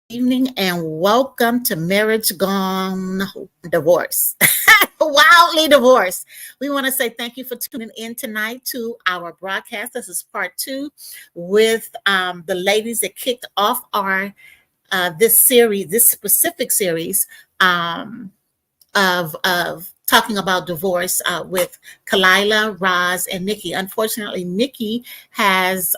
evening and welcome to Marriage Gone Divorce. Wildly divorced. We want to say thank you for tuning in tonight to our broadcast. This is part two with the ladies that kicked off our this series, this specific series of talking about divorce with Khalilah, Roz, and Nikki. Unfortunately, Nikki is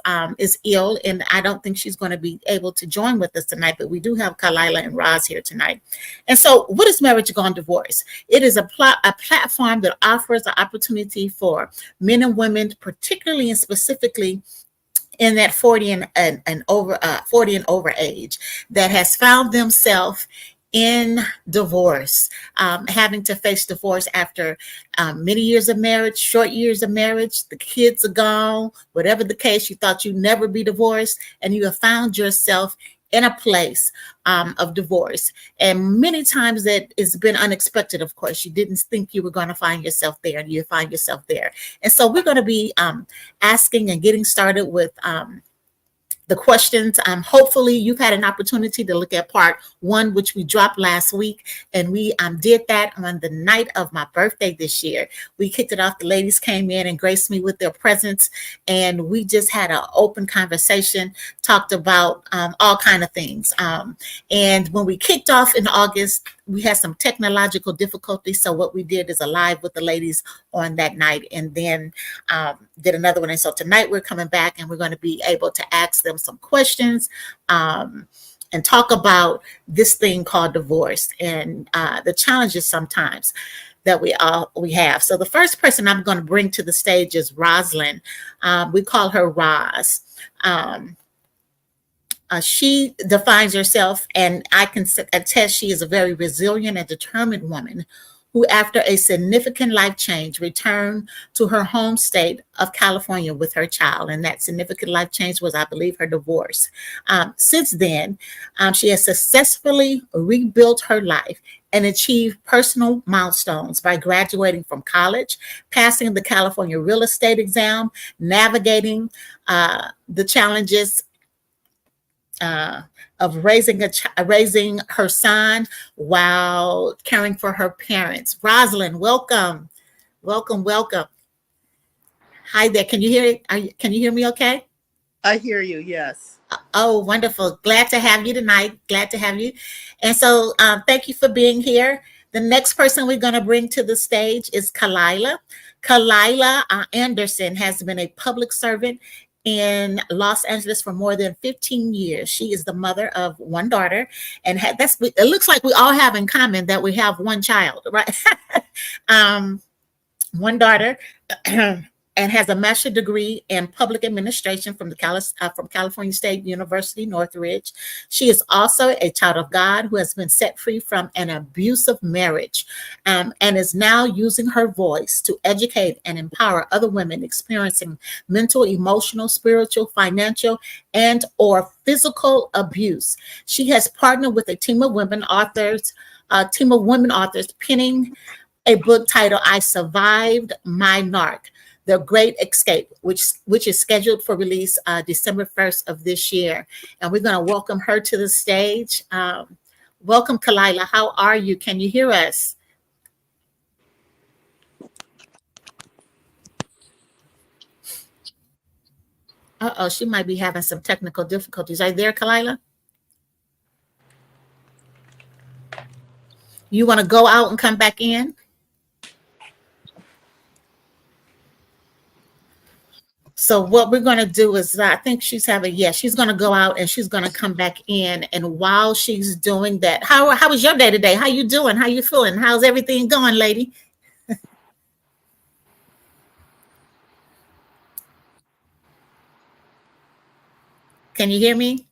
ill, and I don't think she's going to be able to join with us tonight. But we do have Khalilah and Roz here tonight. And so, what is Marriage Gone Divorce? It is a platform that offers the opportunity for men and women, particularly and specifically in that 40 and over age, that has found themselves in divorce, having to face divorce after many years of marriage, short years of marriage, the kids are gone, whatever the case, you thought you'd never be divorced, and you have found yourself in a place of divorce. And many times that it's been unexpected, of course. You didn't think you were going to find yourself there, and you find yourself there. And so we're going to be asking and getting started with the questions. Hopefully you've had an opportunity to look at part one, which we dropped last week. And we did that on the night of my birthday this year. We kicked it off. The ladies came in and graced me with their presence. And we just had an open conversation, talked about all kind of things. And when we kicked off in August, we had some technological difficulties. So what we did is a live with the ladies on that night, and then did another one. And so tonight we're coming back and we're going to be able to ask them some questions and talk about this thing called divorce and the challenges sometimes that we have. So the first person I'm going to bring to the stage is Rosalind. We call her Roz. She defines herself, and I can attest she is a very resilient and determined woman who, after a significant life change, returned to her home state of California with her child. And that significant life change was, I believe, her divorce. Since then, she has successfully rebuilt her life and achieved personal milestones by graduating from college, passing the California real estate exam, navigating the challenges of raising her son while caring for her parents. Rosalind, welcome, welcome, welcome. Hi there. Can you hear it? Can you hear me? Okay. I hear you. Yes. Oh, wonderful. Glad to have you tonight. Glad to have you. And so, thank you for being here. The next person we're going to bring to the stage is Khalilah. Khalilah Anderson has been a public servant in Los Angeles for more than 15 years. She is the mother of one daughter, and it looks like we all have in common that we have one child, right? One daughter, and has a master's degree in public administration from from California State University, Northridge. She is also a child of God who has been set free from an abusive marriage, and is now using her voice to educate and empower other women experiencing mental, emotional, spiritual, financial, and or physical abuse. She has partnered with a team of women authors, penning a book titled "I Survived My Narc: The Great Escape," which is scheduled for release December 1st of this year. And we're going to welcome her to the stage. Welcome, Khalilah. How are you? Can you hear us? Uh-oh, she might be having some technical difficulties. Are you there, Khalilah? You want to go out and come back in? So what we're going to do is, I think she's going to go out and she's going to come back in. And while she's doing that, how was your day today? How you doing? How you feeling? How's everything going, lady? Can you hear me?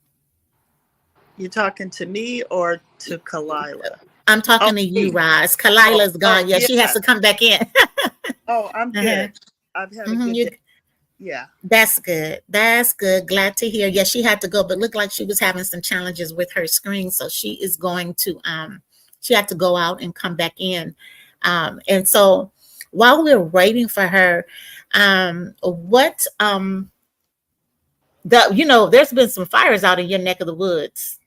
You talking to me or to Khalilah? I'm talking to you, Roz. Khalilah's gone. Yeah, she has to come back in. Oh, I'm good. I've had a good day. Yeah. That's good. That's good. Glad to hear. Yeah, she had to go, but looked like she was having some challenges with her screen. So she is going to she had to go out and come back in. And so while we're waiting for her, there's been some fires out in your neck of the woods.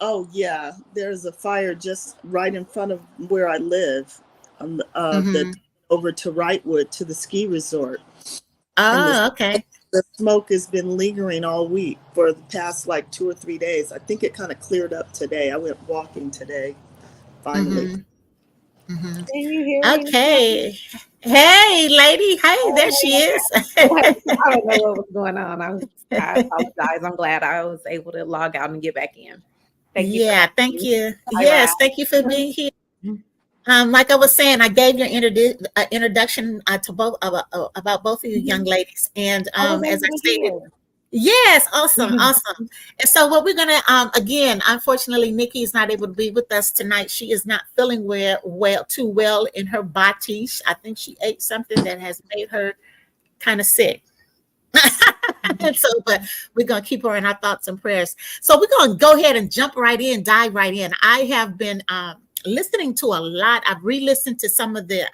Oh yeah, there's a fire just right in front of where I live, Mm-hmm. that over to Wrightwood to the ski resort, and Oh, okay. the smoke has been lingering all week for the past like 2 or 3 days. I think it kind of cleared up today. I went walking today, finally. Mm-hmm. Mm-hmm. Can you hear me now? Okay. Hey, lady. Hey, there Oh, she is. I don't know what was going on. I apologize. I'm glad I was able to log out and get back in. Thank you for Yeah, having thank me. you. Hi, Rod. Yes, thank you for being here. Like I was saying, I gave your introduction to both about both of you young ladies, and I was as I able to stated, hear. yes, awesome, awesome. And so, what we're gonna again, unfortunately, Nikki is not able to be with us tonight. She is not feeling too well in her body. I think she ate something that has made her kind of sick. And so, but we're gonna keep her in our thoughts and prayers. So we're gonna go ahead and jump right in, dive right in. I have been listening to a lot. I've re-listened to some of the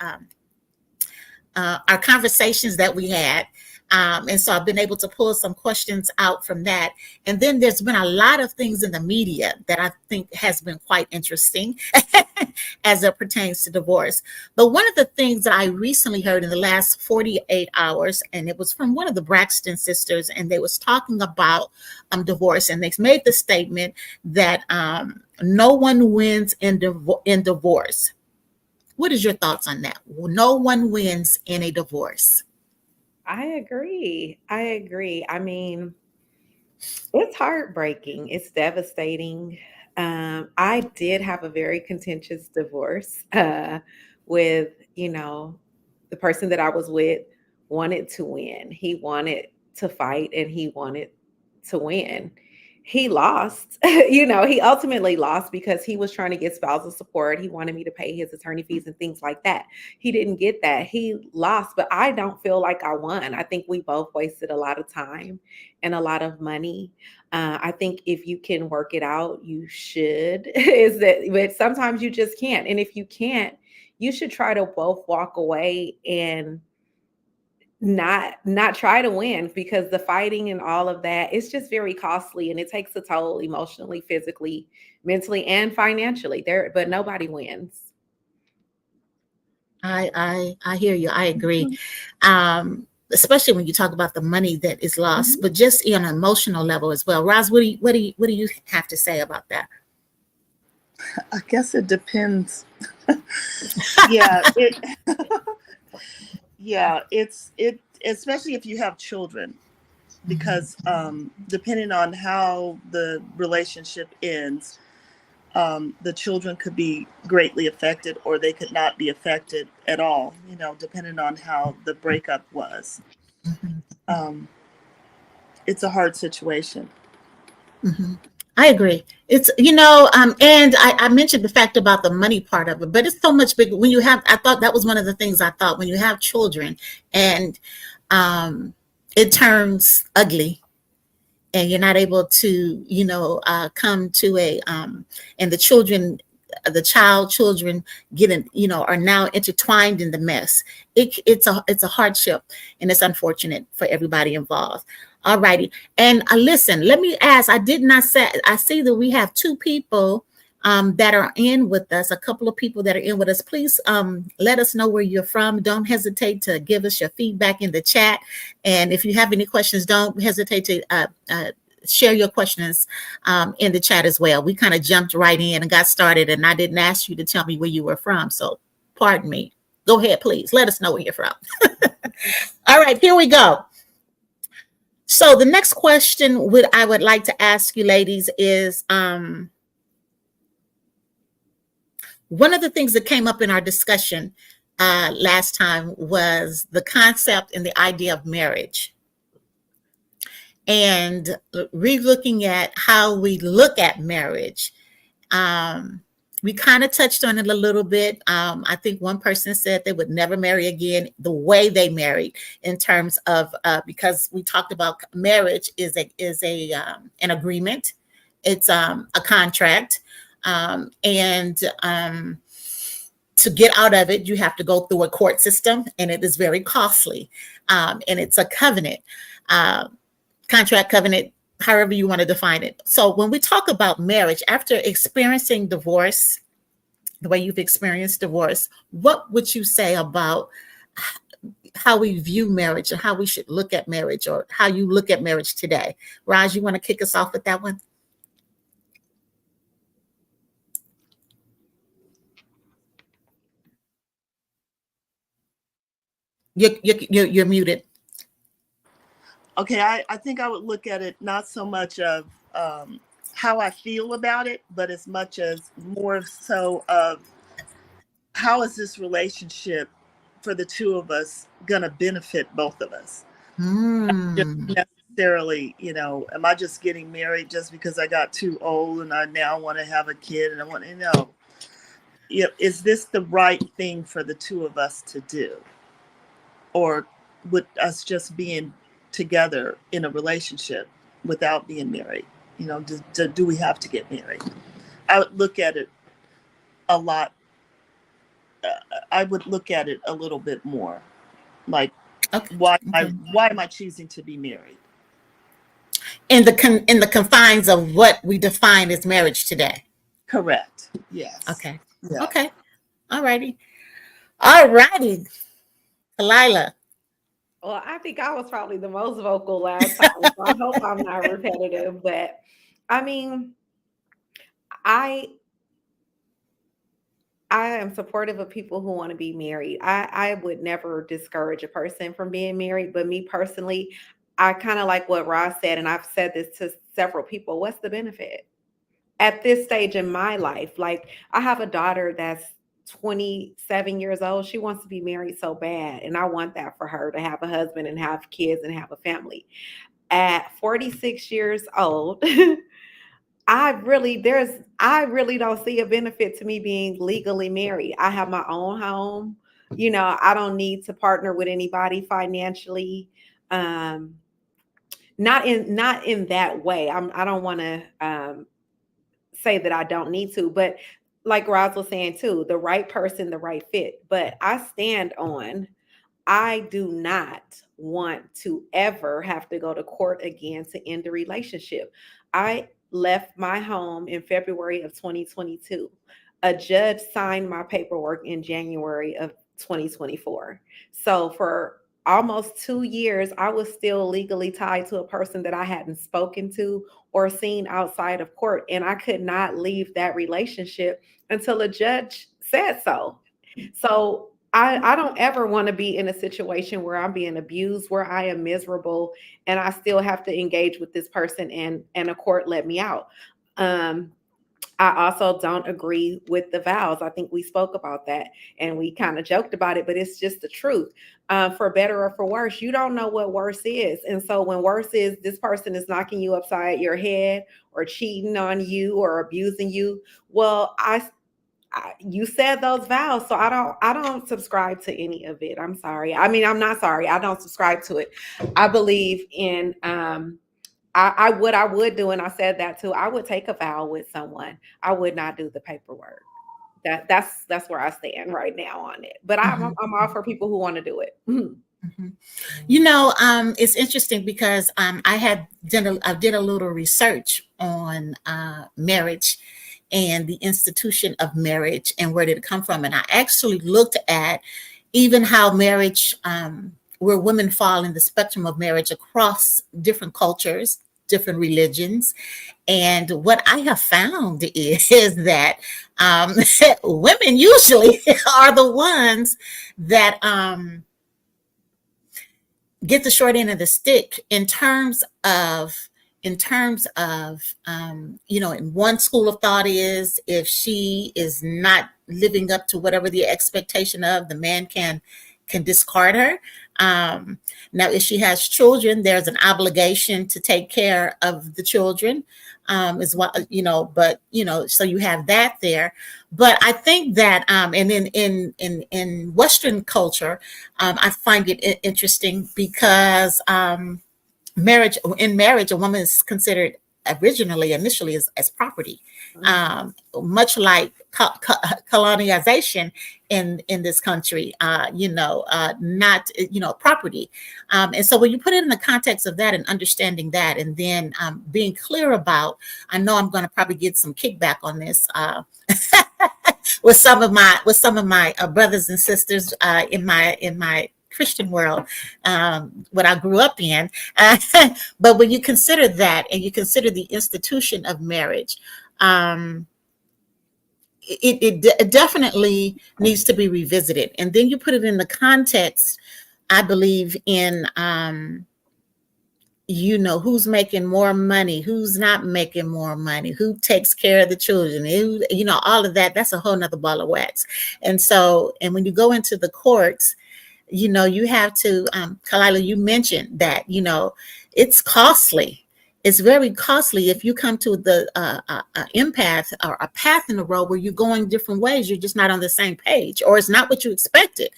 our conversations that we had. And so I've been able to pull some questions out from that. And then there's been a lot of things in the media that I think has been quite interesting as it pertains to divorce. But one of the things that I recently heard in the last 48 hours, and it was from one of the Braxton sisters, and they was talking about divorce, and they made the statement that no one wins in divorce. What is your thoughts on that? No one wins in a divorce. I agree. I agree. I mean, it's heartbreaking. It's devastating. I did have a very contentious divorce with, the person that I was with wanted to win. He wanted to fight and he wanted to win. He lost. He ultimately lost because he was trying to get spousal support. He wanted me to pay his attorney fees and things like that. He didn't get that. He lost, but I don't feel like I won. I think we both wasted a lot of time and a lot of money. I think if you can work it out, you should. But sometimes you just can't. And if you can't, you should try to both walk away and not try to win, because the fighting and all of that, it's just very costly and it takes a toll emotionally, physically, mentally, and financially. But nobody wins. I hear you. I agree. Especially when you talk about the money that is lost, but just on an emotional level as well. Roz, what do you have to say about that? I guess it depends. Yeah, it especially if you have children, because depending on how the relationship ends, the children could be greatly affected or they could not be affected at all, depending on how the breakup was. It's a hard situation. Mm-hmm. I agree. It's, and I mentioned the fact about the money part of it, but it's so much bigger when you have, I thought that was one of the things I thought when you have children and it turns ugly and you're not able to, come to and the children are now intertwined in the mess. It's a hardship and it's unfortunate for everybody involved. All righty. And listen, let me ask, I see that we have two people that are in with us, a couple of people that are in with us. Please let us know where you're from. Don't hesitate to give us your feedback in the chat. And if you have any questions, don't hesitate to share your questions in the chat as well. We kind of jumped right in and got started, and I didn't ask you to tell me where you were from. So pardon me. Go ahead, please. Let us know where you're from. All right, here we go. So the next question I would like to ask you ladies is, one of the things that came up in our discussion last time was the concept and the idea of marriage. And re-looking at how we look at marriage. We kind of touched on it a little bit. I think one person said they would never marry again the way they married, in terms of because we talked about marriage is an agreement. It's a contract, and to get out of it, you have to go through a court system, and it is very costly. And it's a covenant, contract, covenant, however you want to define it. So when we talk about marriage, after experiencing divorce, the way you've experienced divorce, what would you say about how we view marriage and how we should look at marriage, or how you look at marriage today? Raj, you want to kick us off with that one? You're muted. Okay, I think I would look at it not so much of how I feel about it, but as much as more so of how is this relationship for the two of us going to benefit both of us? Not just necessarily, am I just getting married just because I got too old and I now want to have a kid and I want to know, is this the right thing for the two of us to do? Or would us just being together in a relationship without being married, do we have to get married? I would look at it a lot. I would look at it a little bit more like, okay. why am I choosing to be married? In the confines of what we define as marriage today. Correct. Yes. Okay. Yeah. Okay. All righty. Khalilah. Well, I think I was probably the most vocal last time, so I hope I'm not repetitive. But I mean, I am supportive of people who want to be married. I would never discourage a person from being married, but me personally, I kind of like what Ross said, and I've said this to several people. What's the benefit at this stage in my life? Like, I have a daughter that's 27 years old. She wants to be married so bad, and I want that for her, to have a husband and have kids and have a family. At 46 years old, I really don't see a benefit to me being legally married. I have my own home. I don't need to partner with anybody financially. Not in that way. I don't want to say that I don't need to, but like Roz was saying too, the right person, the right fit. But I do not want to ever have to go to court again to end the relationship. I left my home in February of 2022. A judge signed my paperwork in January of 2024. So for almost 2 years, I was still legally tied to a person that I hadn't spoken to or seen outside of court. And I could not leave that relationship until a judge said so. So I don't ever want to be in a situation where I'm being abused, where I am miserable, and I still have to engage with this person and a court let me out. I also don't agree with the vows. I think we spoke about that and we kind of joked about it, but it's just the truth. For better or for worse, you don't know what worse is. And so when worse is this person is knocking you upside your head or cheating on you or abusing you, well, you said those vows, so I don't subscribe to any of it. I'm sorry. I mean, I'm not sorry. I don't subscribe to it. I believe in I would do, and I said that too. I would take a vow with someone. I would not do the paperwork. That's where I stand right now on it. But I'm all for people who want to do it. Mm-hmm. It's interesting because I did a little research on marriage and the institution of marriage and where did it come from. And I actually looked at even how marriage, where women fall in the spectrum of marriage across different cultures, different religions. And what I have found is that women usually are the ones that get the short end of the stick in terms of in one school of thought is, if she is not living up to whatever the expectation of, the man can discard her. Now, if she has children, there's an obligation to take care of the children, as well, so you have that there. But I think that, and in Western culture, I find it interesting because in marriage, a woman is considered initially as property, much like colonization in this country, not, property. And so when you put it in the context of that and understanding that, and then being clear about, I know I'm going to probably get some kickback on this with some of my brothers and sisters in my Christian world, what I grew up in. But when you consider that, and you consider the institution of marriage, it definitely needs to be revisited. And then you put it in the context, I believe, in who's making more money, who's not making more money, who takes care of the children, who, all of that. That's a whole nother ball of wax. And so, and when you go into the courts, you have to, Khalilah, you mentioned that, it's costly. It's very costly if you come to the impasse or a path in the road where you're going different ways. You're just not on the same page, or it's not what you expected.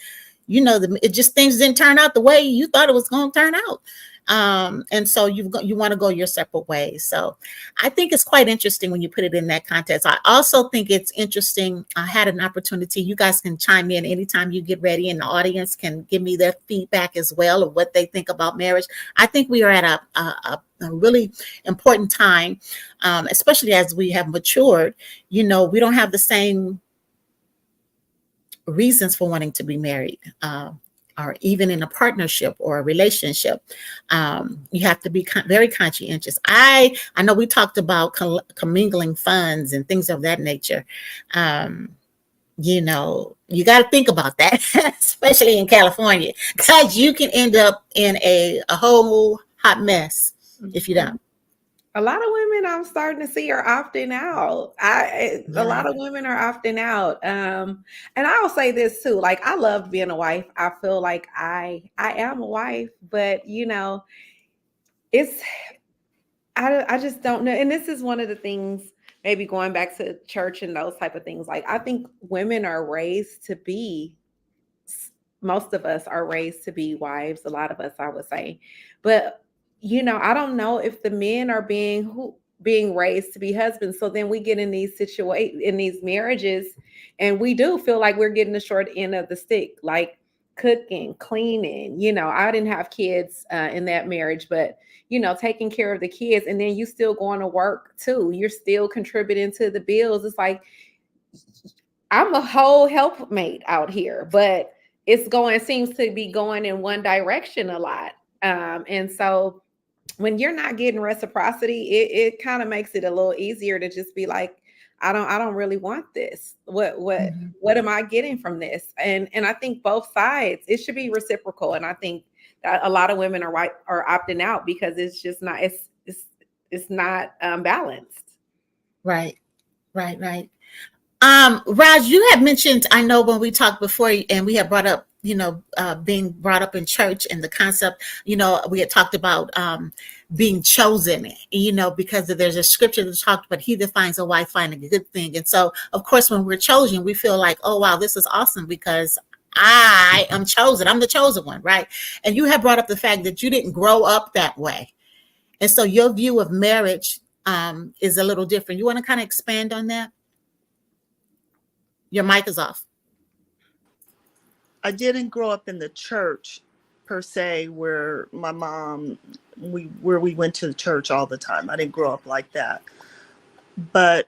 It just, things didn't turn out the way you thought it was going to turn out. And so you want to go your separate ways. So I think it's quite interesting when you put it in that context. I also think it's interesting. I had an opportunity. You guys can chime in anytime you get ready, and the audience can give me their feedback as well of what they think about marriage. I think we are at a really important time, especially as we have matured. We don't have the same reasons for wanting to be married, or even in a partnership or a relationship. You have to be very conscientious. I know we talked about commingling funds and things of that nature. You got to think about that, especially in California, because you can end up in a whole hot mess if you don't. A lot of women I'm starting to see are opting out. A lot of women are opting out. And I'll say this too, like, I love being a wife. I feel like I am a wife, but I just don't know. And this is one of the things, maybe going back to church and those type of things. Like, I think women are raised to be, most of us are raised to be wives. A lot of us, I would say, but I don't know if the men are being raised to be husbands. So then we get in these in these marriages, and we do feel like we're getting the short end of the stick, like cooking, cleaning. I didn't have kids in that marriage, but taking care of the kids, and then you still going to work too. You're still contributing to the bills. It's like, I'm a whole helpmate out here, but it seems to be going in one direction a lot. And so when you're not getting reciprocity, it kind of makes it a little easier to just be like, I don't really want this. What am I getting from this? And I think both sides, it should be reciprocal. And I think that a lot of women are opting out because it's just not, it's not balanced. Right. Raj, you had mentioned, I know when we talked before, and we had brought up, being brought up in church, and the concept, we had talked about being chosen, because there's a scripture that talked about, he that finds a wife finding a good thing. And so, of course, when we're chosen, we feel like, oh, wow, this is awesome because I am chosen. I'm the chosen one, right? And you have brought up the fact that you didn't grow up that way. And so your view of marriage is a little different. You want to kind of expand on that? Your mic is off. I didn't grow up in the church per se, where my mom, we went to the church all the time. I didn't grow up like that. But,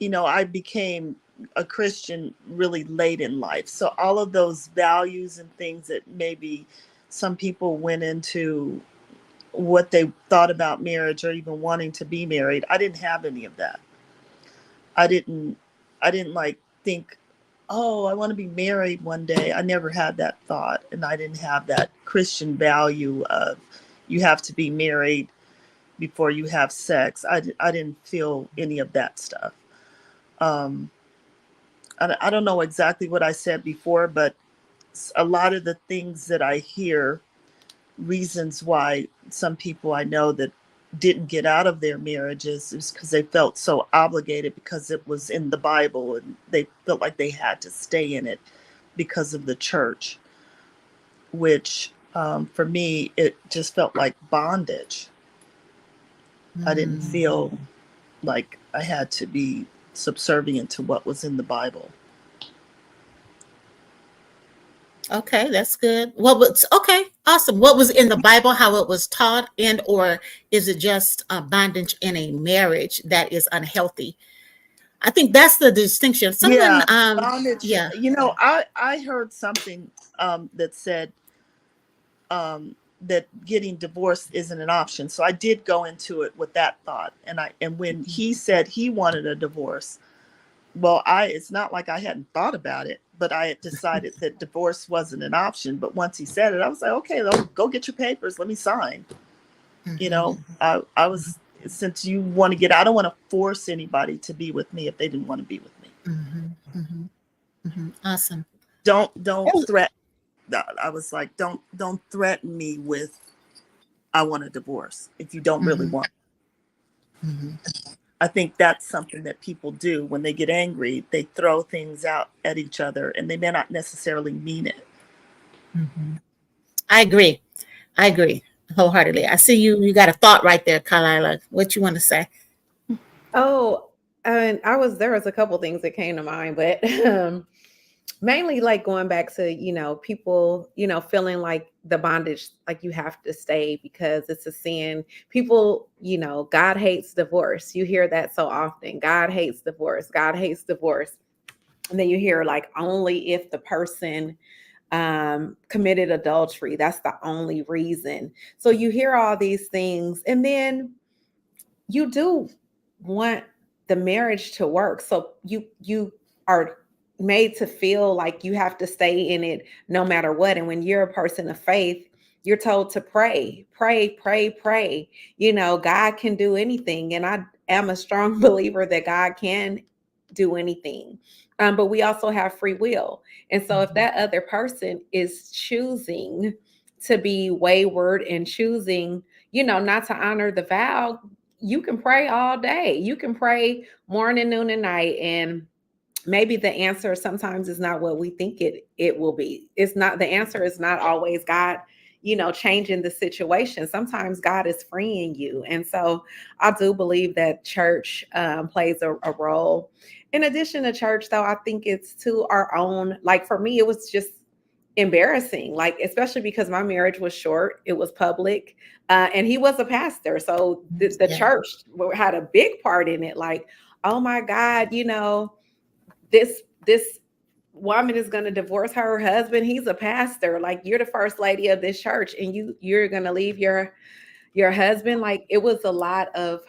I became a Christian really late in life. So all of those values and things that maybe some people went into what they thought about marriage or even wanting to be married, I didn't have any of that. I didn't like think, oh, I want to be married one day. I never had that thought. And I didn't have that Christian value of you have to be married before you have sex. I didn't feel any of that stuff. I don't know exactly what I said before, but a lot of the things that I hear, reasons why some people I know that didn't get out of their marriages is because they felt so obligated because it was in the Bible, and they felt like they had to stay in it because of the church, which for me, it just felt like bondage. I didn't feel like I had to be subservient to what was in the Bible. Okay, that's good. What was okay? Awesome. What was in the Bible? How it was taught, and or is it just a bondage in a marriage that is unhealthy? I think that's the distinction. Someone, Yeah, bondage. yeah. I heard something that said that getting divorced isn't an option. So I did go into it with that thought, and when he said he wanted a divorce, well, it's not like I hadn't thought about it, but I had decided that divorce wasn't an option. But once he said it, I was like, okay, go get your papers. Let me sign. You know, I was, since you want to get, I don't want to force anybody to be with me if they didn't want to be with me. Awesome. Don't threaten. I was like, don't threaten me with, I want a divorce if you don't really want. I think that's something that people do when they get angry. They throw things out at each other, and they may not necessarily mean it. I agree wholeheartedly. I see you got a thought right there, Khalilah. What you want to say? Oh, and there was a couple things that came to mind, but mainly like going back to, people, feeling like the bondage, like you have to stay because it's a sin. People, God hates divorce. You hear that so often. God hates divorce. God hates divorce. And then you hear like only if the person committed adultery, that's the only reason. So you hear all these things, and then you do want the marriage to work. So you are made to feel like you have to stay in it no matter what. And when you're a person of faith, you're told to pray. God can do anything. And I am a strong believer that God can do anything. But we also have free will. And so if that other person is choosing to be wayward and choosing, not to honor the vow, you can pray all day. You can pray morning, noon, and night. And maybe the answer sometimes is not what we think it will be. It's not, the answer is not always God, changing the situation. Sometimes God is freeing you. And so I do believe that church plays a role. In addition to church, though, I think it's to our own, like for me, it was just embarrassing, like, especially because my marriage was short. It was public. And he was a pastor. So the church had a big part in it. Like, oh my God, this woman is going to divorce her husband. He's a pastor. Like, you're the first lady of this church, and you're going to leave your husband. Like, it was a lot of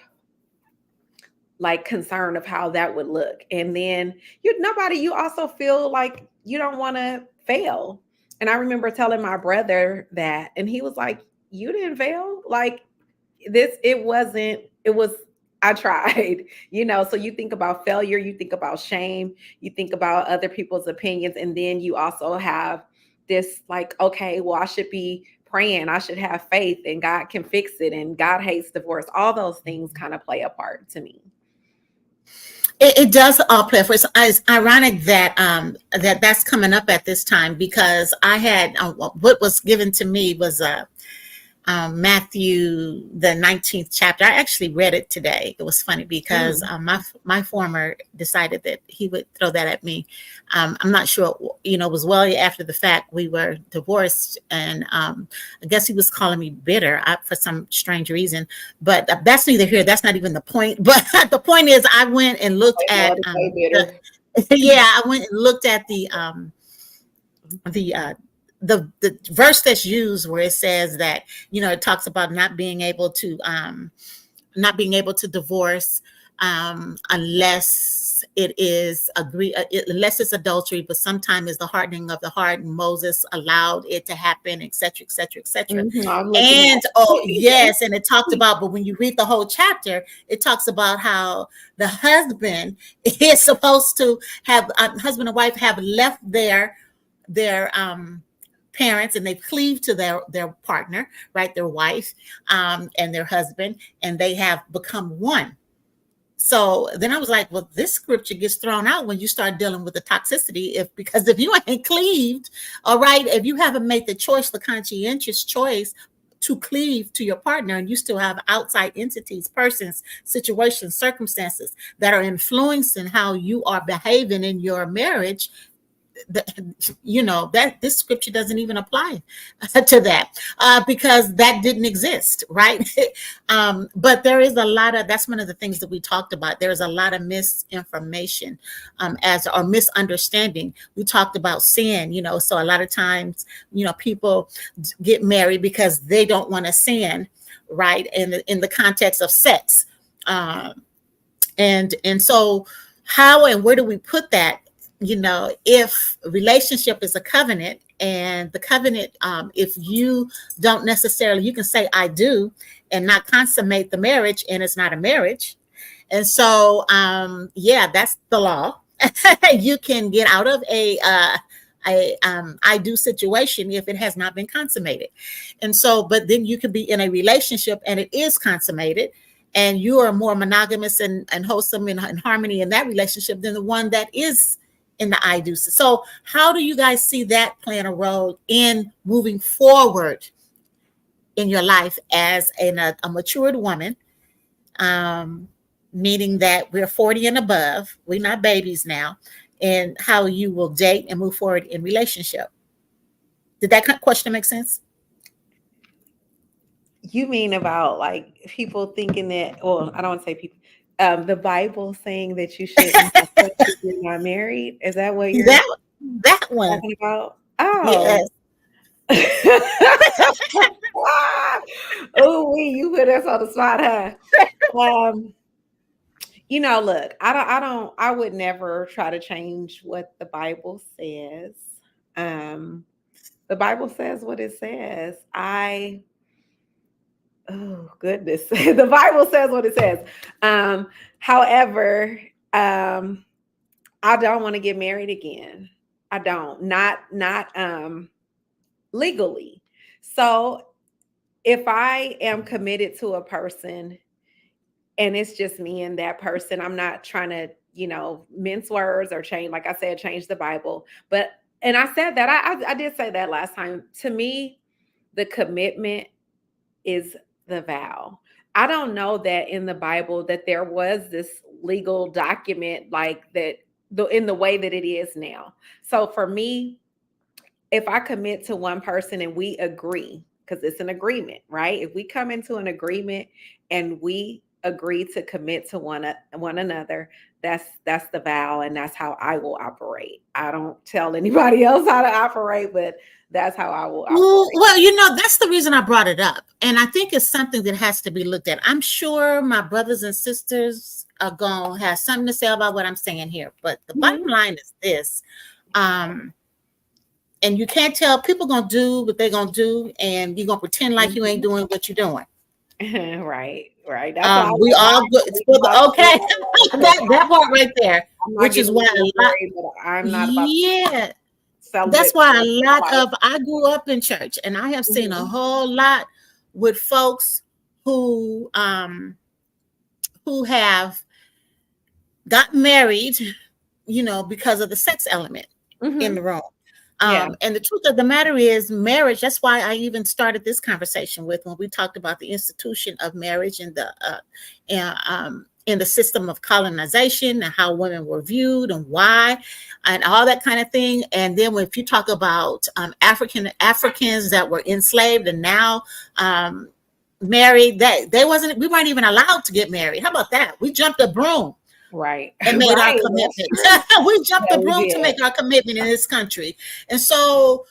like concern of how that would look. And then you also feel like you don't want to fail. And I remember telling my brother that, and he was like, you didn't fail. Like I tried, so you think about failure, you think about shame, you think about other people's opinions. And then you also have this like, okay, well, I should be praying, I should have faith, and God can fix it. And God hates divorce. All those things kind of play a part to me. It does all play for. It's ironic that that's coming up at this time, because I had what was given to me was Matthew, the 19th chapter. I actually read it today. It was funny because my former decided that he would throw that at me. I'm not sure, it was well after the fact we were divorced, and I guess he was calling me bitter for some strange reason. But that's neither here. That's not even the point. But the point is, I went and looked at I went and looked at the verse that's used, where it says that, it talks about not being able to divorce unless it is unless it's adultery, but sometimes it's the hardening of the heart, and Moses allowed it to happen, etc., etc., etc. And yes, and it talked about, but when you read the whole chapter, it talks about how the husband is supposed to have, husband and wife have left their parents, and they've cleaved to their partner, right, their wife, and their husband, and they have become one. So then I was like, well, this scripture gets thrown out when you start dealing with the toxicity, because if you ain't cleaved, all right, if you haven't made the choice, the conscientious choice to cleave to your partner, and you still have outside entities, persons, situations, circumstances that are influencing how you are behaving in your marriage, that this scripture doesn't even apply to that, because that didn't exist, right? But there is a lot of, that's one of the things that we talked about. There's a lot of misinformation, or misunderstanding. We talked about sin, so a lot of times, people get married because they don't want to sin, right? In the context of sex, and so how and where do we put that? If relationship is a covenant, and the covenant, if you don't necessarily, you can say I do and not consummate the marriage, and it's not a marriage. And so, that's the law. You can get out of a I do situation if it has not been consummated. And so, but then you could be in a relationship and it is consummated, and you are more monogamous and wholesome and harmony in that relationship than the one that is in the I do. So how do you guys see that playing a role in moving forward in your life as a matured woman, meaning that we're 40 and above, we're not babies now, and how you will date and move forward in relationship? Did that question make sense? You mean about like people thinking that, well, I don't want to say people, the Bible saying that you shouldn't have sex if you're not married? Is that what you're that one talking about? Oh. Yes. Oh, you put us on the spot, huh? Look, I would never try to change what the Bible says. The Bible says what it says. Oh goodness. The Bible says what it says. However, I don't want to get married again. I don't, not legally. So if I am committed to a person and it's just me and that person, I'm not trying to, mince words or change, like I said, change the Bible. And I said that, I did say that last time. To me, the commitment is the vow. I don't know that in the Bible that there was this legal document like that in the way that it is now. So for me, if I commit to one person and we agree, because it's an agreement, right? If we come into an agreement and we agree to commit to one another, that's the vow, and that's how I will operate. I don't tell anybody else how to operate, but that's how I will operate. Well, that's the reason I brought it up. And I think it's something that has to be looked at. I'm sure my brothers and sisters are going to have something to say about what I'm saying here. But the bottom line is this. And you can't tell people going to do what they're going to do, and you're going to pretend like you ain't doing what you're doing. Right. That's we all go, okay. that part right there, which is why I'm not about that's why a lot of, I grew up in church, and I have seen a whole lot with folks who have got married, because of the sex element in the room. And the truth of the matter is, marriage, that's why I even started this conversation with when we talked about the institution of marriage and in the system of colonization and how women were viewed and why and all that kind of thing. And then if you talk about Africans that were enslaved and now married, we weren't even allowed to get married. How about that? We jumped a broom. Right. And made our commitment. We jumped the broom to make our commitment in this country. And so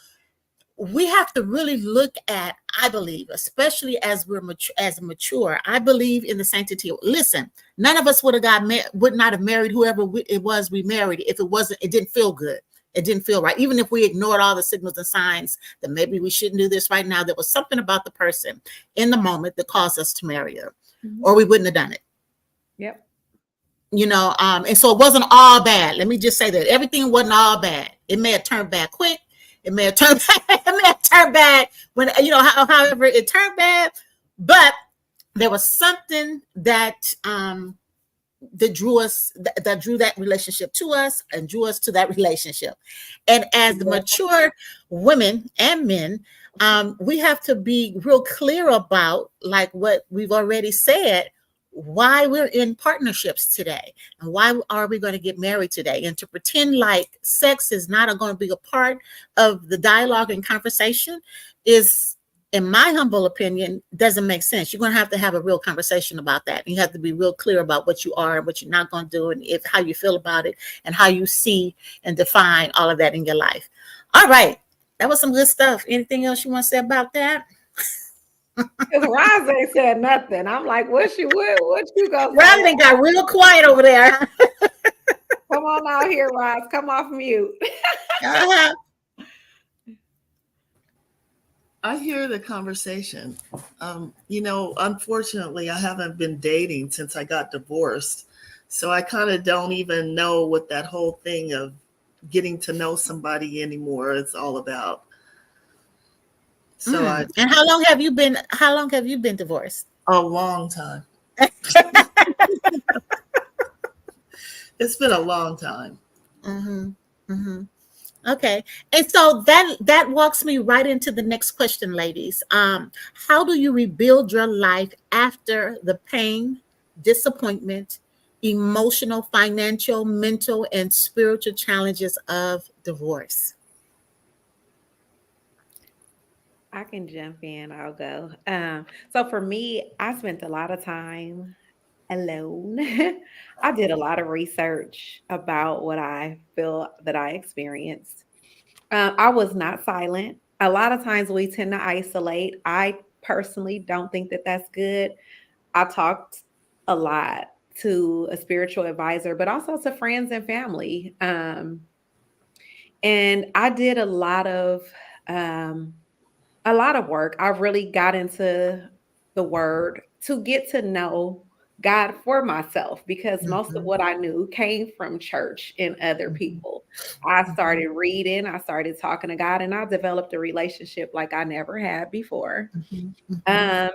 we have to really look at, I believe, especially as we're mature, I believe in the sanctity. Listen, none of us would not have married whoever it was we married if it didn't feel good. It didn't feel right. Even if we ignored all the signals and signs that maybe we shouldn't do this right now, there was something about the person in the moment that caused us to marry her, or we wouldn't have done it. Yep. And so it wasn't all bad. Let me just say that everything wasn't all bad. It may have turned bad quick. It may have turned bad when, however it turned bad, but there was something that drew that relationship to us and drew us to that relationship. And as the mature women and men, we have to be real clear about, like what we've already said, why we're in partnerships today and why are we going to get married today. And to pretend like sex is not going to be a part of the dialogue and conversation is, in my humble opinion, doesn't make sense. You're going to have a real conversation about that. You have to be real clear about what you are and what you're not going to do, and if how you feel about it and how you see and define all of that in your life. All right. That was some good stuff. Anything else you want to say about that? Because Roz ain't said nothing. I'm like, what you gonna say? Robin got real quiet over there. Come on out here, Roz. Come off mute. Uh-huh. I hear the conversation. Unfortunately, I haven't been dating since I got divorced. So I kind of don't even know what that whole thing of getting to know somebody anymore is all about. So and how long have you been divorced? A long time. It's been a long time. Mm-hmm. Mm-hmm. Okay. And so that walks me right into the next question, ladies. How do you rebuild your life after the pain, disappointment, emotional, financial, mental, and spiritual challenges of divorce? I can jump in. I'll go. So for me, I spent a lot of time alone. I did a lot of research about what I feel that I experienced. I was not silent. A lot of times we tend to isolate. I personally don't think that that's good. I talked a lot to a spiritual advisor, but also to friends and family. And I did a lot of work. I really got into the word to get to know God for myself because most of Mhm. what I knew came from church and other Mhm. people. I Mhm. started reading, I started talking to God, and I developed a relationship like I never had before. Mhm. Mhm. Um,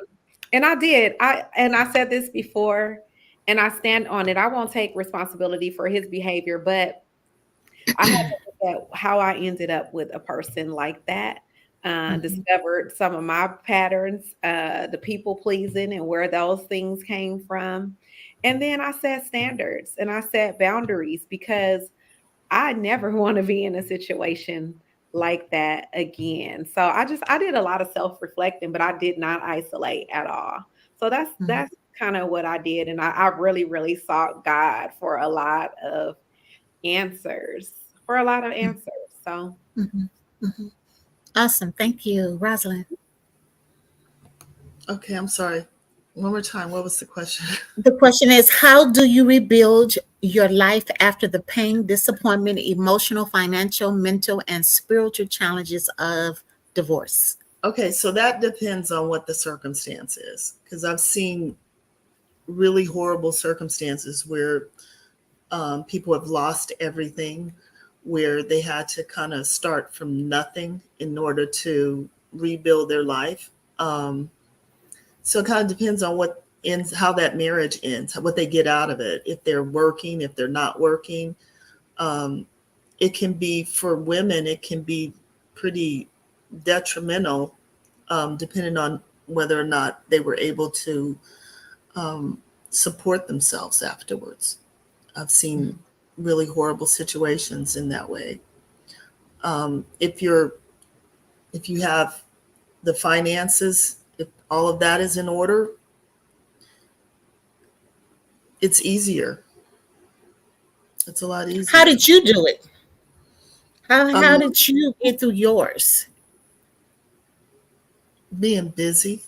and I did. I said this before, and I stand on it. I won't take responsibility for his behavior, but I had to look at how I ended up with a person like that. Mhm. Discovered some of my patterns, the people pleasing and where those things came from. And then I set standards and I set boundaries because I never want to be in a situation like that again. So I did a lot of self-reflecting, but I did not isolate at all. So Mhm. that's kind of what I did. And I really, really sought God for a lot of answers, for a lot of answers. So Mhm. Mhm. Awesome. Thank you, Rosalind. Okay, I'm sorry. One more time. What was the question? The question is, how do you rebuild your life after the pain, disappointment, emotional, financial, mental, and spiritual challenges of divorce? Okay, so that depends on what the circumstance is, because I've seen really horrible circumstances where people have lost everything, where they had to kind of start from nothing in order to rebuild their life. So it kind of depends on what ends, how that marriage ends, what they get out of it. If they're working, if they're not working, um, it can be for women. It can be pretty detrimental, depending on whether or not they were able to support themselves afterwards. I've seen really horrible situations in that way. If you have the finances, if all of that is in order, it's easier. It's a lot How easier. did you do it? How Um, did you get through yours? Being busy.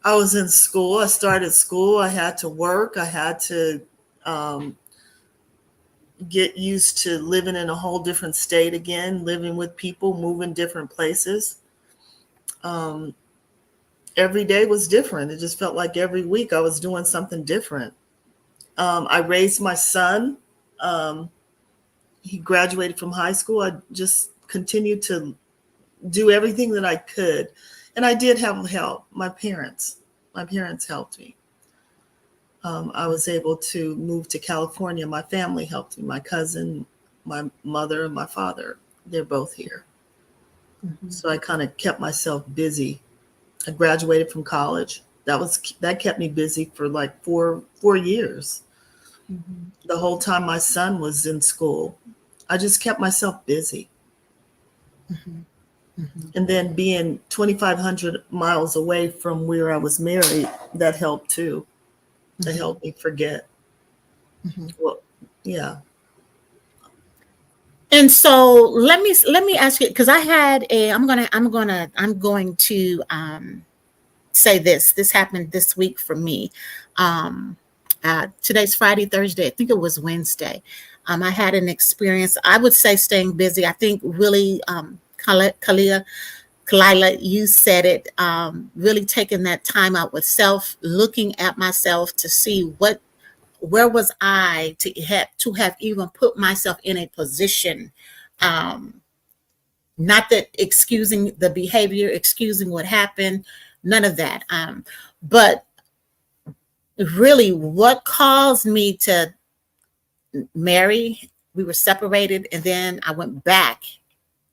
I was in school. I started school. I had to work. I had to um, get used to living in a whole different state again, living with people, moving different places. Um, every day was different. It just felt like every week I was doing something different. I raised my son. Um, he graduated from high school. I just continued to do everything that I could. And I did have help. My parents helped me. I was able to move to California. My family helped me. My cousin, my mother, and my father, they're both here. Mhm. So I kind of kept myself busy. I graduated from college. That kept me busy for like four years. Mhm. The whole time my son was in school, I just kept myself busy. Mhm. Mhm. And then being 2,500 miles away from where I was married, that helped too. That Mhm. helped me forget. Mhm. Well, yeah. And so let me ask you, because I'm going to say this. This happened this week for me. Um, Today's Friday, Thursday. I think it was Wednesday. I had an experience. I would say staying busy. I think really, Khalilah, you said it. Really taking that time out with self, looking at myself to see where was I to have even put myself in a position. Um, Not that excusing the behavior, excusing what happened, none of that. But really, what caused me to marry? We were separated, and then I went back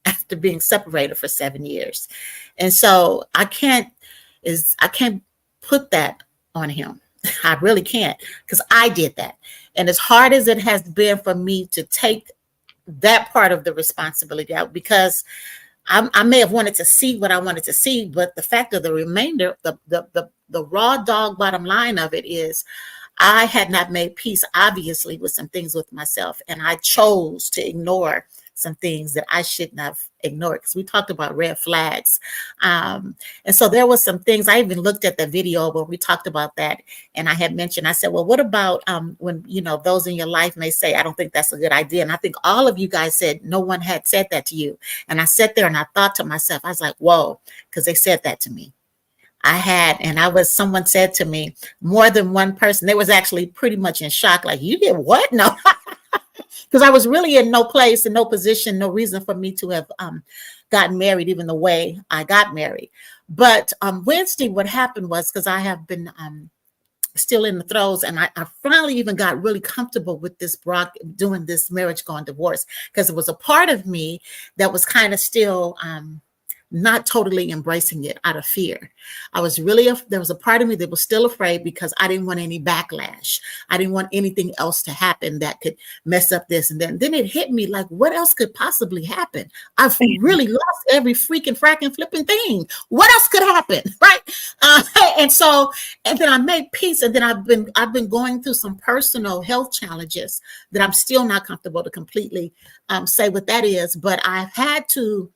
after being separated for 7 years, and so I can't put that on him. I really can't, because I did that, and as hard as it has been for me to take that part of the responsibility out, because I may have wanted to see what I wanted to see, but the fact of the remainder, the raw dog bottom line of it is I had not made peace, obviously, with some things with myself, and I chose to ignore some things that I shouldn't have ignored, because we talked about red flags. And so there was some things. I even looked at the video where we talked about that, and I had mentioned, I said, well, what about when, those in your life may say, I don't think that's a good idea. And I think all of you guys said no one had said that to you. And I sat there and I thought to myself, I was like, whoa, because they said that to me. Someone said to me, more than one person, they was actually pretty much in shock, like, you did what? No, because I was really in no place, in no position, no reason for me to have gotten married, even the way I got married. But Wednesday, what happened was, because I have been still in the throes, and I finally even got really comfortable with this Brock doing this marriage going divorce, because it was a part of me that was kind of still not totally embracing it out of fear. There was a part of me that was still afraid, because I didn't want any backlash. I didn't want anything else to happen that could mess up this. And then it hit me like, what else could possibly happen? I've really lost every freaking fracking flipping thing. What else could happen? Right. Uh, and so, and then I made peace. And then I've been going through some personal health challenges that I'm still not comfortable to completely say what that is. But I've had to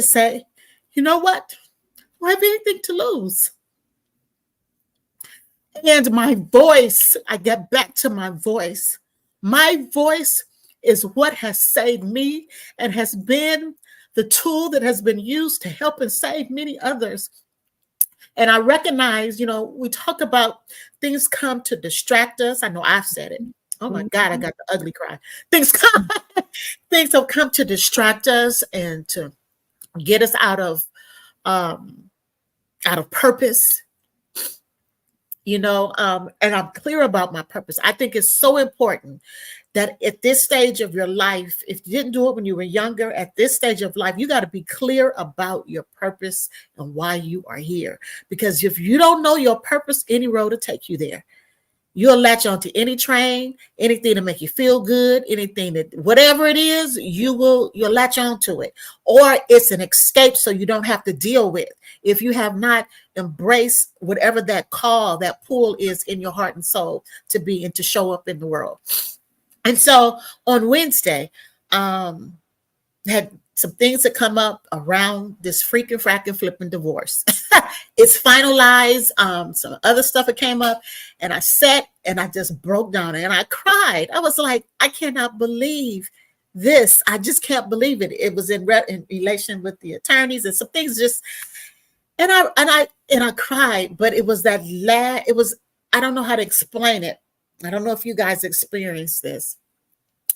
say, you know what? Do I have anything to lose? And my voice, I get back to my voice. My voice is what has saved me and has been the tool that has been used to help and save many others. And I recognize, we talk about things come to distract us. I know I've said it. Oh my God, I got the ugly cry. Things come, things have come to distract us and to get us um, out of purpose, and I'm clear about my purpose. I think it's so important that at this stage of your life, if you didn't do it when you were younger, at this stage of life, you got to be clear about your purpose and why you are here. Because if you don't know your purpose, any road will take you there. You'll latch onto any train, anything to make you feel good, anything that, whatever it is, you'll latch onto it. Or it's an escape so you don't have to deal with. If you have not embraced whatever that call, that pull is in your heart and soul to be and to show up in the world. And so on Wednesday, had some things that come up around this freaking fracking flipping divorce. It's finalized. Some other stuff that came up, and I sat and I just broke down and I cried. I was like, I cannot believe this. I just can't believe it. It was in relation with the attorneys and some things just, and I cried, but it was I don't know how to explain it. I don't know if you guys experienced this,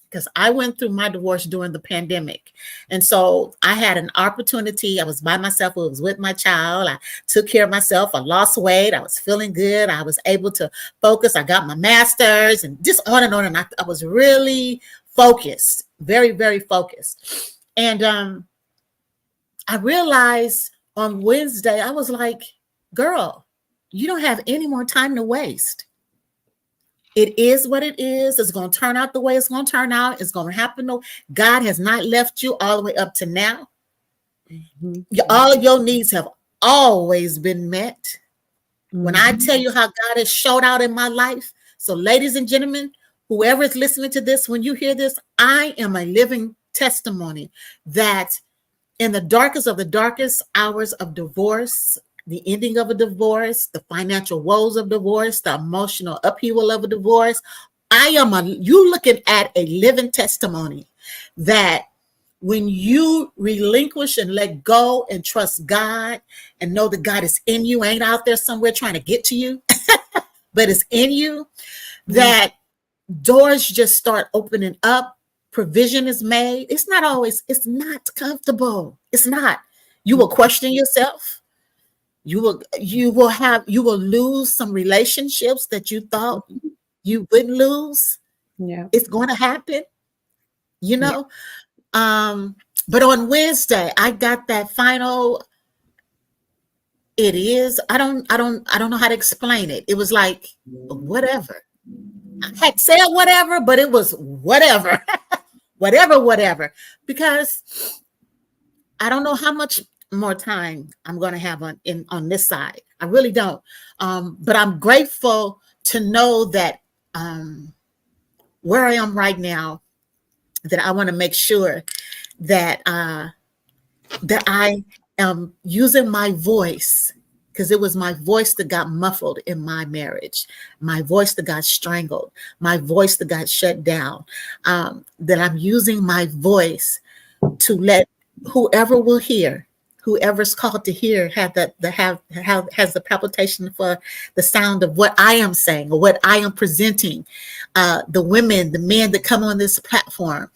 because I went through my divorce during the pandemic. And so I had an opportunity. I was by myself. I was with my child. I took care of myself. I lost weight. I was feeling good. I was able to focus. I got my master's and just on and on. And I was really focused, very, very focused. And I realized on Wednesday, I was like, girl, you don't have any more time to waste. It is what it is. It's going to turn out the way it's going to turn out. It's going to happen. No, God has not left you all the way up to now. All of your needs have always been met. When I tell you how God has showed out in my life. So, ladies and gentlemen, whoever is listening to this, when you hear this, I am a living testimony that in the darkest hours of divorce, the ending of a divorce, the financial woes of divorce, the emotional upheaval of a divorce, you looking at a living testimony that when you relinquish and let go and trust God and know that God is in you, ain't out there somewhere trying to get to you, but it's in you, that doors just start opening up. Provision is made. It's not comfortable. It's not. You will question yourself. You will lose some relationships that you thought you wouldn't lose. Yeah. It's going to happen, you know. But on Wednesday, I got that final. It is. I don't know how to explain it. It was like whatever. I had said whatever, but it was whatever. whatever. Because I don't know how much more time I'm going to have on this side. I really don't. But I'm grateful to know that where I am right now, that I want to make sure that that I am using my voice, because it was my voice that got muffled in my marriage, my voice that got strangled, my voice that got shut down, that I'm using my voice to let whoever will hear, whoever's called to hear, has the palpitation for the sound of what I am saying or what I am presenting. The women, the men that come on this platform,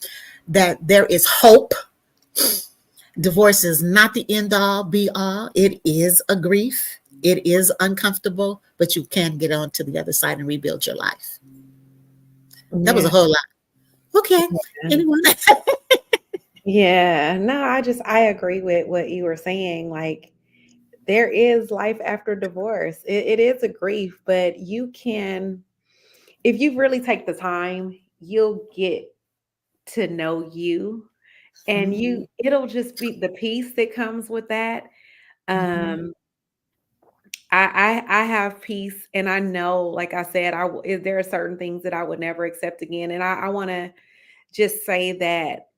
that there is hope. Divorce is not the end all be all. It is a grief. It is uncomfortable, but you can get on to the other side and rebuild your life. That was a whole lot. Okay. Anyone? Yeah, no, I agree with what you were saying. Like, there is life after divorce. It is a grief, but you can, if you really take the time, you'll get to know you, and it'll just be the peace that comes with that. I have peace, and I know, like I said, there are certain things that I would never accept again, and I want to just say that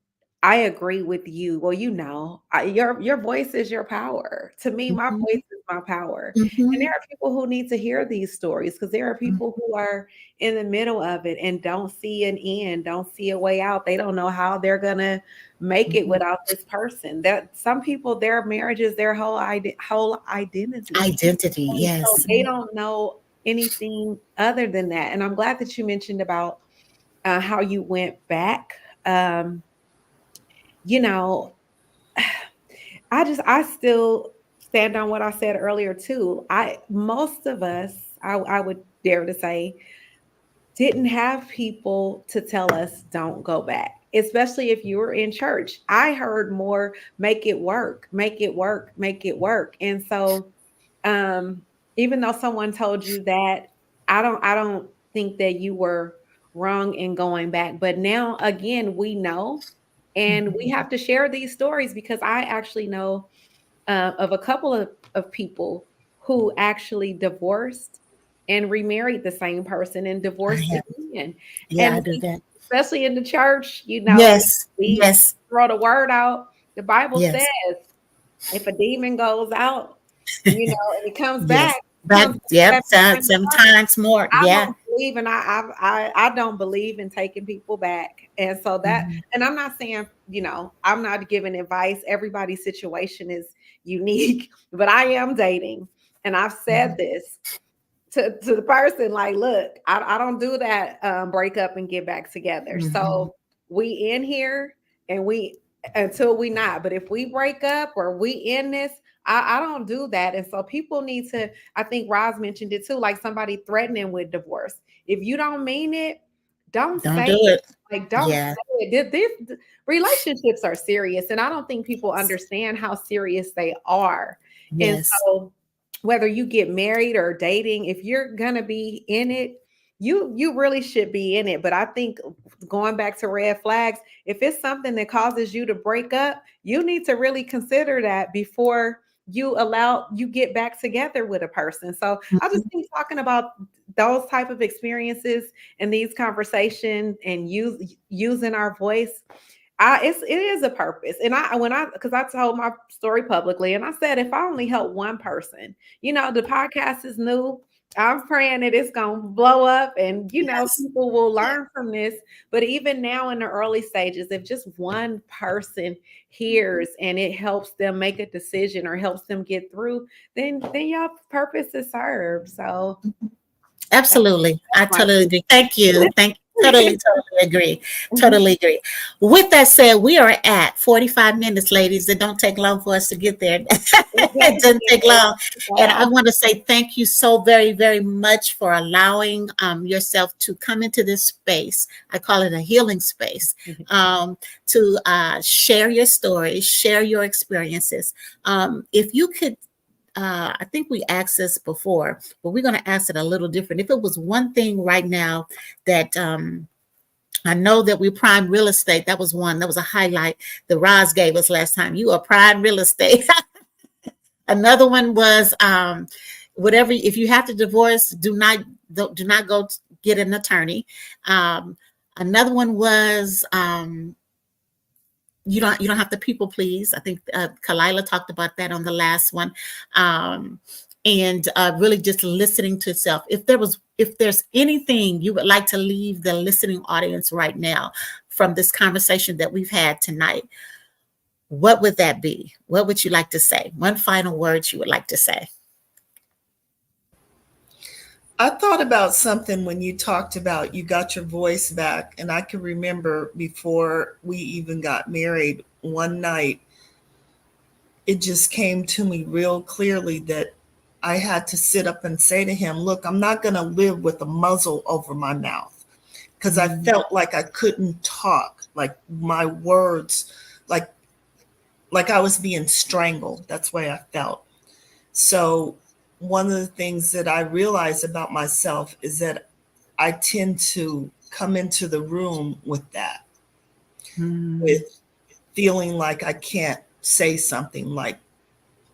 I agree with you. Well, your voice is your power. To me, my voice is my power. And there are people who need to hear these stories, because there are people who are in the middle of it and don't see an end, don't see a way out. They don't know how they're going to make it without this person. That some people, their marriage is their whole identity. Identity, And yes. so they don't know anything other than that. And I'm glad that you mentioned about how you went back. I still stand on what I said earlier too. Most of us, I would dare to say, didn't have people to tell us don't go back, especially if you were in church. I heard more, make it work, make it work, make it work. And so even though someone told you that, I don't think that you were wrong in going back. But now again, we know, and we have to share these stories, because I actually know of a couple of people who actually divorced and remarried the same person and divorced again. Yeah, I And do that. especially in the church, Yes. we Yes. throw the word out. The Bible Yes. says if a demon goes out, and it comes Yes. back, Back. Yep. 7 times. Sometimes more. I Yeah. don't believe, and I don't believe in taking people back. And so that, and I'm not saying, I'm not giving advice. Everybody's situation is unique, but I am dating, and I've said this to the person, like, look, I don't do that, break up and get back together. So we in here, and we until we not. But if we break up or we in this, I don't do that. And so people need to, I think Roz mentioned it too, like somebody threatening with divorce. If you don't mean it, don't Don't say do it. it. Like, don't Yeah. say it. Relationships are serious, and I don't think people understand how serious they are. And Yes. so, whether you get married or dating, if you're gonna be in it, you really should be in it. But I think going back to red flags, if it's something that causes you to break up, you need to really consider that before you get back together with a person. So I just Mhm. think talking about those type of experiences and these conversations and using our voice, it is a purpose. And because I told my story publicly, and I said if I only help one person, the podcast is new. I'm praying that it's gonna blow up, and Yes. people will Yeah. learn from this. But even now in the early stages, if just one person hears and it helps them make a decision or helps them get through, then your purpose is served. So that's Absolutely. I my totally agree. Thank you. Thank you. Totally, totally agree. Mhm. Totally agree. With that said, we are at 45 minutes, ladies. It don't take long for us to get there. It doesn't take long. And I want to say thank you so very, very much for allowing yourself to come into this space. I call it a healing space, to share your stories, share your experiences. If you could, I think we asked this before, but we're going to ask it a little different. If it was one thing right now that I know that we prime real estate, that was one, that was a highlight that Roz gave us last time. You are prime real estate. Another one was whatever. If you have to divorce, do not go get an attorney. Another one was you don't have to people please. I think Khalilah talked about that on the last one, and really just listening to self. If there's anything you would like to leave the listening audience right now from this conversation that we've had tonight, what would that be? What would you like to say? One final word you would like to say? I thought about something when you talked about you got your voice back. And I can remember before we even got married, one night, it just came to me real clearly that I had to sit up and say to him, look, I'm not going to live with a muzzle over my mouth, because I felt like I couldn't talk, like my words, like I was being strangled. That's the way I felt. So one of the things that I realize about myself is that I tend to come into the room with that, with feeling like I can't say something, like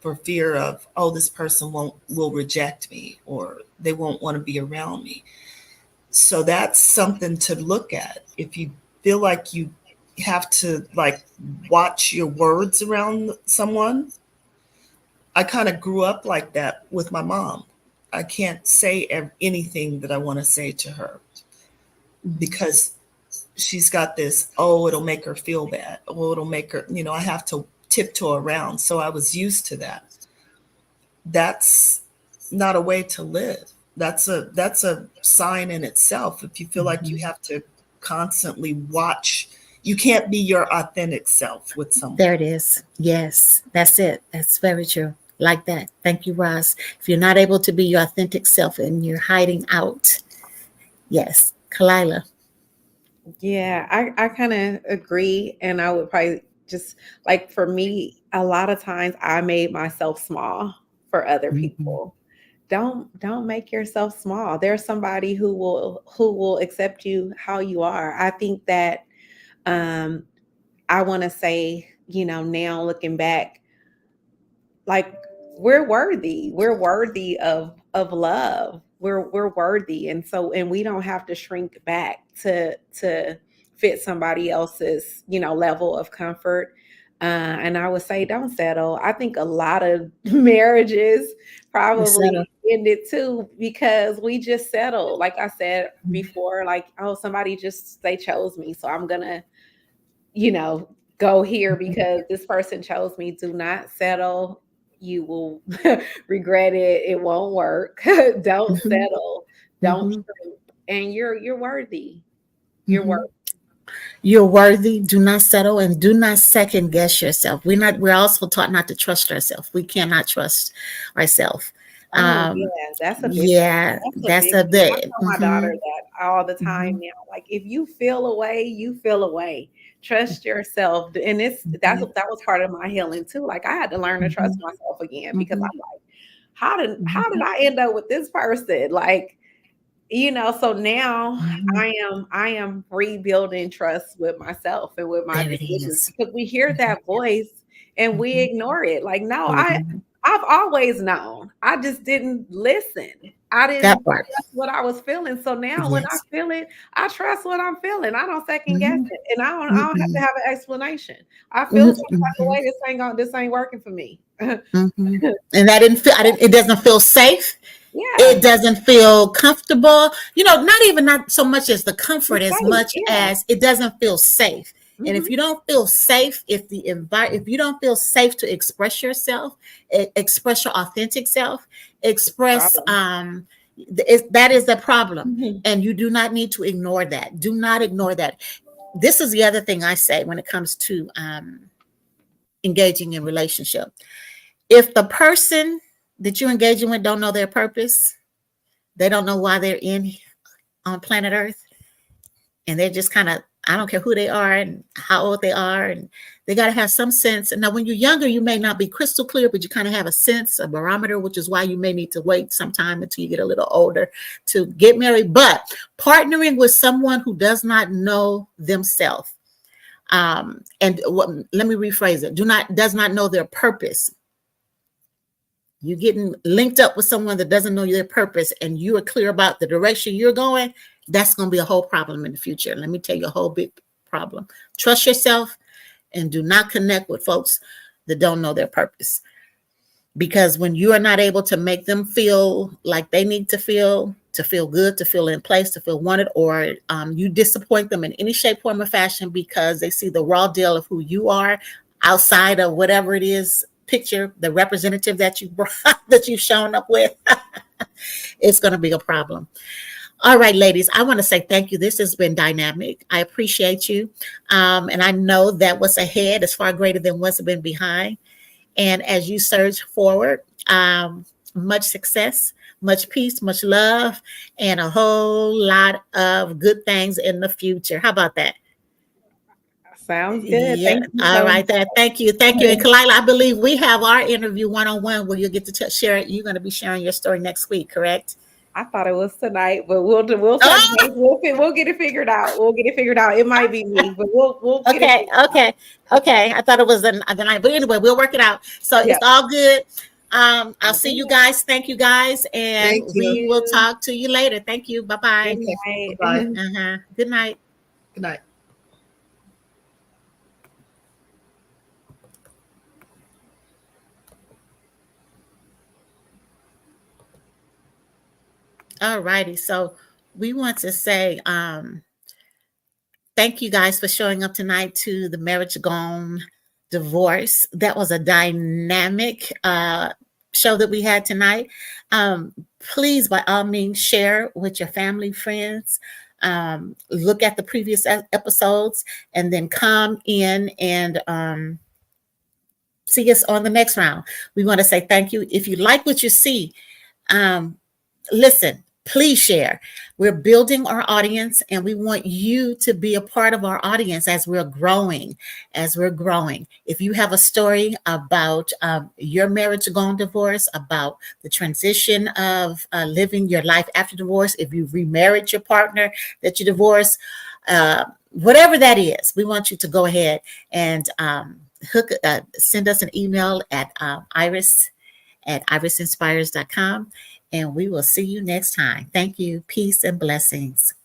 for fear of, oh, this person will reject me, or they won't want to be around me. So that's something to look at. If you feel like you have to like watch your words around someone, I kind of grew up like that with my mom. I can't say anything that I want to say to her because she's got this, oh, it'll make her feel bad. Oh, it'll make her, I have to tiptoe around. So I was used to that. That's not a way to live. That's a sign in itself. If you feel like you have to constantly watch, you can't be your authentic self with someone. There it is. Yes, that's it. That's very true. Like that. Thank you, Roz. If you're not able to be your authentic self and you're hiding out, yes. Khalilah. Yeah, I kind of agree. And I would probably just like for me, a lot of times I made myself small for other Mhm. people. Don't make yourself small. There's somebody who will accept you how you are. I think that um I want to say, now looking back, like we're worthy. We're worthy of love. We're worthy. And we don't have to shrink back to fit somebody else's, level of comfort. And I would say don't settle. I think a lot of marriages You settle. probably ended too because we just settle. Like I said before, like, oh, somebody just they chose me. So I'm gonna, go here because this person chose me. Do not settle. You will regret it. It won't work. Don't Mhm. settle. Don't Mhm. shrink. And you're worthy. You're Mhm. worthy. You're worthy. Do not settle and do not second guess yourself. We're also taught not to trust ourselves. We cannot trust ourselves. Oh yeah, that's a big Yeah, that's a that's big a one. I bit. tell my daughter that all the time now. Like, if you feel away, you feel away. Trust yourself. And that was part of my healing too. Like, I had to learn to trust myself again, because I'm like, how did I end up with this person? Like, so now I am rebuilding trust with myself and with my decisions, because we hear that voice and we ignore it. Like, no, I've always known. I just didn't listen. I didn't trust what I was feeling. So now when I feel it, I trust what I'm feeling. I don't second guess it. And I don't have to have an explanation. I feel some type of way, this ain't working for me. And it doesn't feel safe. Yeah. It doesn't feel comfortable. Not so much as the comfort as much as it doesn't feel safe. And if you don't feel safe, if you don't feel safe to express yourself, express your authentic self, that is the problem. And you do not need to ignore that. Do not ignore that. This is the other thing I say when it comes to engaging in relationship. If the person that you're engaging with don't know their purpose, they don't know why they're on planet Earth, and they're just kind of, I don't care who they are and how old they are, and they got to have some sense. And now when you're younger, you may not be crystal clear, but you kind of have a sense, a barometer, which is why you may need to wait some time until you get a little older to get married. But partnering with someone who does not know themselves, let me rephrase it, does not know their purpose. You're getting linked up with someone that doesn't know their purpose, and you are clear about the direction you're going, that's going to be a whole problem in the future. Let me tell you, a whole big problem. Trust yourself and do not connect with folks that don't know their purpose. Because when you are not able to make them feel like they need to feel good, to feel in place, to feel wanted, or you disappoint them in any shape, form, or fashion because they see the raw deal of who you are outside of whatever it is, picture, the representative that you brought, that you've shown up with, it's going to be a problem. All right, ladies, I want to say thank you. This has been dynamic. I appreciate you. And I know that what's ahead is far greater than what's been behind. And as you surge forward, much success, much peace, much love, and a whole lot of good things in the future. How about that? Sounds good. Yeah. All right. Thank you. Thank you. And Khalilah, I believe we have our interview one-on-one where you'll get to share it. You're going to be sharing your story next week, correct? I thought it was tonight, but we'll get it figured out. We'll get it figured out. It might be me, but we'll get it okay. I thought it was the night, but anyway, we'll work it out. So It's all good. I'll see you guys. Thank you guys, and we will talk to you later. Thank you. Bye-bye. Good night. Good night. Good night. All righty. So we want to say thank you guys for showing up tonight to the Marriage Gone Divorce. That was a dynamic show that we had tonight. Please, by all means, share with your family, friends. Look at the previous episodes and then come in and see us on the next round. We want to say thank you. If you like what you see, listen, please share. We're building our audience, and we want you to be a part of our audience as we're growing. If you have a story about your marriage gone divorce, about the transition of living your life after divorce, if you've remarried your partner that you divorced, whatever that is, we want you to go ahead and send us an email at irisinspires.com. And we will see you next time. Thank you. Peace and blessings.